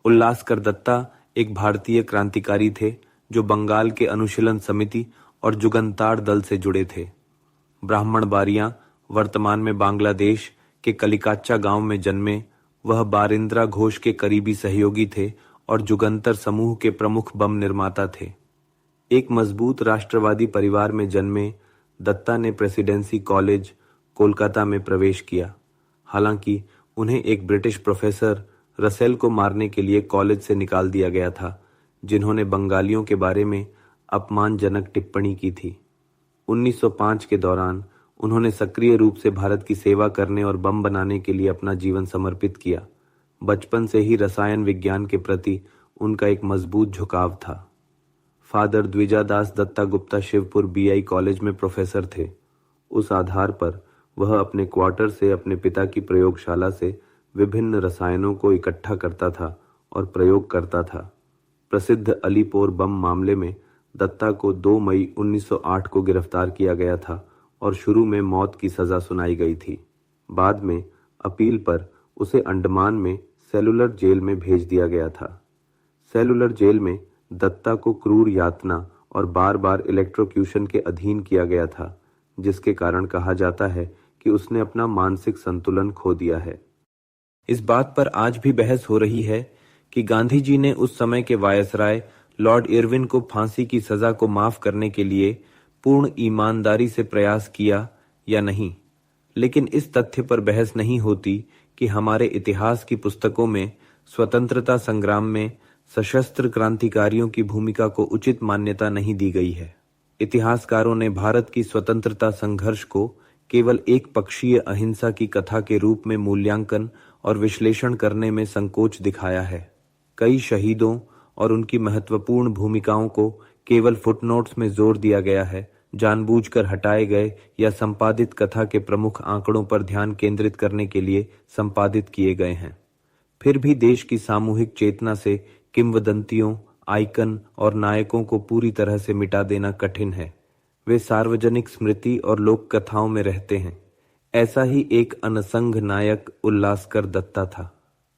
उल्लासकर दत्ता एक भारतीय क्रांतिकारी थे जो बंगाल के अनुशीलन समिति और जुगन्तार दल से जुड़े थे। ब्राह्मण बारियां वर्तमान में बांग्लादेश के कलिकाच्चा गांव में जन्मे वह बारिंद्रा घोष के करीबी सहयोगी थे और जुगंतर समूह के प्रमुख बम निर्माता थे। एक मजबूत राष्ट्रवादी परिवार में जन्मे दत्ता ने प्रेसिडेंसी कॉलेज कोलकाता में प्रवेश किया। हालांकि उन्हें एक ब्रिटिश प्रोफेसर रसेल को मारने के लिए कॉलेज से निकाल दिया गया था, जिन्होंने बंगालियों के बारे में अपमानजनक टिप्पणी की थी। 1905 के दौरान उन्होंने सक्रिय रूप से भारत की सेवा करने और बम बनाने के लिए अपना जीवन समर्पित किया। बचपन से ही रसायन विज्ञान के प्रति उनका एक मजबूत झुकाव था। Father Dwijadas Datta Gupta Shibpur BI college में प्रोफेसर थे। उस आधार पर वह अपने क्वार्टर से अपने पिता की प्रयोगशाला से विभिन्न रसायनों को इकट्ठा करता था और प्रयोग करता था। प्रसिद्ध अलीपोर बम मामले में दत्ता को 2 मई 1908 को गिरफ्तार किया गया था और शुरू में मौत की सजा सुनाई गई थी। बाद में अपील पर उसे अंडमान में सेलुलर जेल में भेज दिया गया था। सेलुलर जेल में दत्ता को क्रूर यातना और बार बार इलेक्ट्रोक्यूशन के अधीन किया गया था, जिसके कारण कहा जाता है कि उसने अपना मानसिक संतुलन खो दिया है। इस बात पर आज भी बहस हो रही है कि गांधी जी ने उस समय के वायसराय लॉर्ड इरविन को फांसी की सजा को माफ करने के लिए पूर्ण ईमानदारी से प्रयास किया या नहीं, लेकिन इस तथ्य पर बहस नहीं होती कि हमारे इतिहास की पुस्तकों में स्वतंत्रता संग्राम में सशस्त्र क्रांतिकारियों की भूमिका को उचित मान्यता नहीं दी गई है। इतिहासकारों ने भारत की स्वतंत्रता संघर्ष को केवल एक पक्षीय अहिंसा की कथा के रूप में मूल्यांकन और विश्लेषण करने में संकोच दिखाया है। कई शहीदों और उनकी महत्वपूर्ण भूमिकाओं को केवल फुटनोट्स में जोर दिया गया है, जानबूझकर हटाए गए या संपादित कथा के प्रमुख आंकड़ों पर ध्यान केंद्रित करने के लिए संपादित किए गए हैं। फिर भी देश की सामूहिक चेतना से किंवदंतियों, आइकन और नायकों को पूरी तरह से मिटा देना कठिन है। वे सार्वजनिक स्मृति और लोक कथाओं में रहते हैं। ऐसा ही एक अनसंग नायक उल्लासकर दत्ता था।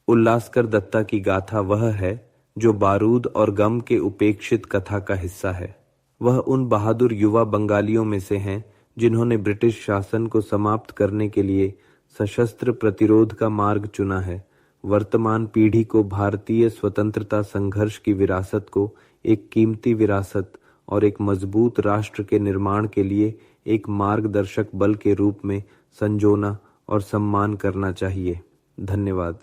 उल्लासकर दत्ता की गाथा वह है जो बारूद और गम के उपेक्षित कथा का हिस्सा है। वह उन बहादुर युवा बंगालियों में से हैं जिन्होंने ब्रिटिश शासन को समाप्त करने के लिए सशस्त्र प्रतिरोध का मार्ग चुना है। वर्तमान पीढ़ी को भारतीय स्वतंत्रता संघर्ष की विरासत को एक कीमती विरासत और एक मजबूत राष्ट्र के निर्माण के लिए एक मार्गदर्शक बल के रूप में संजोना और सम्मान करना चाहिए। धन्यवाद।